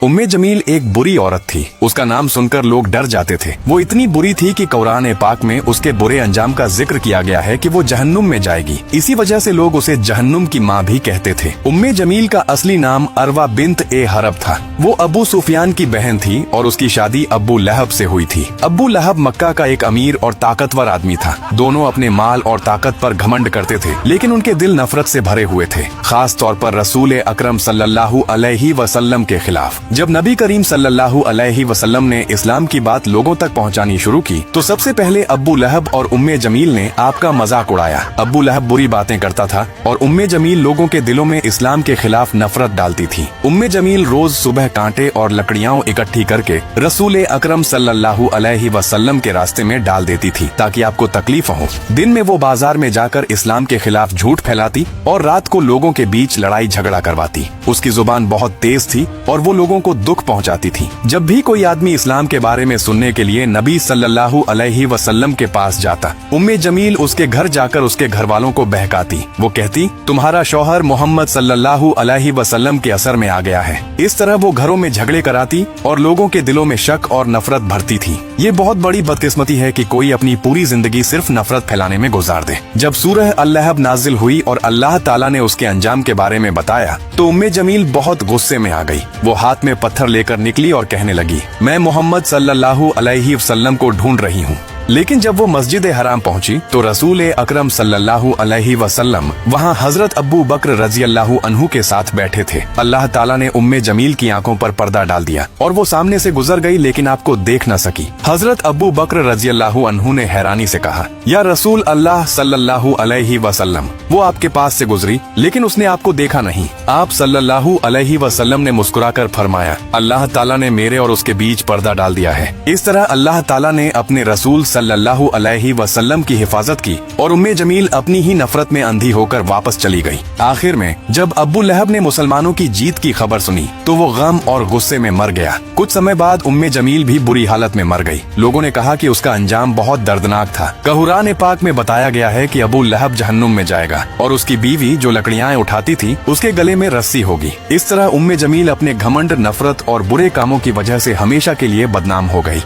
उम्मे जमील एक बुरी औरत थी। उसका नाम सुनकर लोग डर जाते थे। वो इतनी बुरी थी कि कुरान पाक में उसके बुरे अंजाम का जिक्र किया गया है कि वो जहन्नुम में जाएगी। इसी वजह से लोग उसे जहन्नुम की माँ भी कहते थे। उम्मे जमील का असली नाम अरवा बिन्त ए हरब था। वो अबू सुफियान की बहन थी और उसकी शादी अबू लहब से हुई थी। अबू लहब मक्का का एक अमीर और ताकतवर आदमी था। दोनों अपने माल और ताकत पर घमंड करते थे, लेकिन उनके दिल नफरत से भरे हुए थे, खास तौर पर रसूल अकरम सल्लल्लाहु अलैहि वसल्लम के खिलाफ। जब नबी करीम सल्लल्लाहु अलैहि वसल्लम ने इस्लाम की बात लोगों तक पहुंचानी शुरू की तो सबसे पहले अब्बू लहब और उम्मे जमील ने आपका मजाक उड़ाया। अब्बू लहब बुरी बातें करता था और उम्मे जमील लोगों के दिलों में इस्लाम के खिलाफ नफरत डालती थी। उम्मे जमील रोज सुबह कांटे और लकड़ियां इकट्ठी करके रसूल अकरम सल्लल्लाहु अलैहि वसल्लम के रास्ते में डाल देती थी ताकि आपको तकलीफ हो। दिन में वो बाजार में जाकर इस्लाम के खिलाफ झूठ फैलाती और रात को लोगों के बीच लड़ाई झगड़ा करवाती। उसकी जुबान बहुत तेज थी और वो लोगों को दुख पहुंचाती थी। जब भी कोई आदमी इस्लाम के बारे में सुनने के लिए नबी सल्लल्लाहु अलैहि वसल्लम के पास जाता, उम्मे जमील उसके घर जाकर उसके घर वालों को बहकाती। वो कहती, तुम्हारा शौहर मोहम्मद सल्लल्लाहु अलैहि वसल्लम के असर में आ गया है। इस तरह वो घरों में झगड़े कराती और लोगों के दिलों में शक और नफरत भरती थी। ये बहुत बड़ी बदकिस्मती है कि कोई अपनी पूरी जिंदगी सिर्फ नफरत फैलाने में गुजार दे। जब सूरह अल-लहब नाजिल हुई और अल्लाह ताला ने उसके अंजाम के बारे में बताया तो उम्मे जमील बहुत गुस्से में आ गई। वो हाथ में पत्थर लेकर निकली और कहने लगी, मैं मोहम्मद सल्लल्लाहु अलैहि वसल्लम को ढूंढ रही हूँ। लेकिन जब वो मस्जिद हराम पहुंची तो रसूल अकरम सल्लल्लाहु अलैहि वसल्लम वहाँ हजरत अब्बू बकर रजी अल्लाहु अन्हु के साथ बैठे थे। अल्लाह ताला ने उम्मे जमील की आंखों पर पर्दा डाल दिया और वो सामने से गुजर गई लेकिन आपको देख न सकी। हजरत अब्बू बकर रजी अल्लाहु अन्हु ने हैरानी से कहा, या रसूल अल्लाह सल्लल्लाहु अलैहि वसल्लम, वो आपके पास से गुजरी लेकिन उसने आपको देखा नहीं। आप सल्लल्लाहु अलैहि वसल्लम ने मुस्कुराकर फरमाया, अल्लाह ताला ने मेरे और उसके बीच पर्दा डाल दिया है। इस तरह अल्लाह ताला ने अपने रसूल सल्लल्लाहु अलैहि वसल्लम की हिफाजत की और उम्मे जमील अपनी ही नफरत में अंधी होकर वापस चली गई। आखिर में जब अब्बू लहब ने मुसलमानों की जीत की खबर सुनी तो वो गम और गुस्से में मर गया। कुछ समय बाद उम्मे जमील भी बुरी हालत में मर गई। लोगों ने कहा कि उसका अंजाम बहुत दर्दनाक था। कुरान पाक में बताया गया है कि अबू लहब जहन्नुम में जाएगा और उसकी बीवी जो लकड़ियां उठाती थी उसके गले में रस्सी होगी। इस तरह उम्मे जमील अपने घमंड, नफरत और बुरे कामों की वजह से हमेशा के लिए बदनाम हो गई।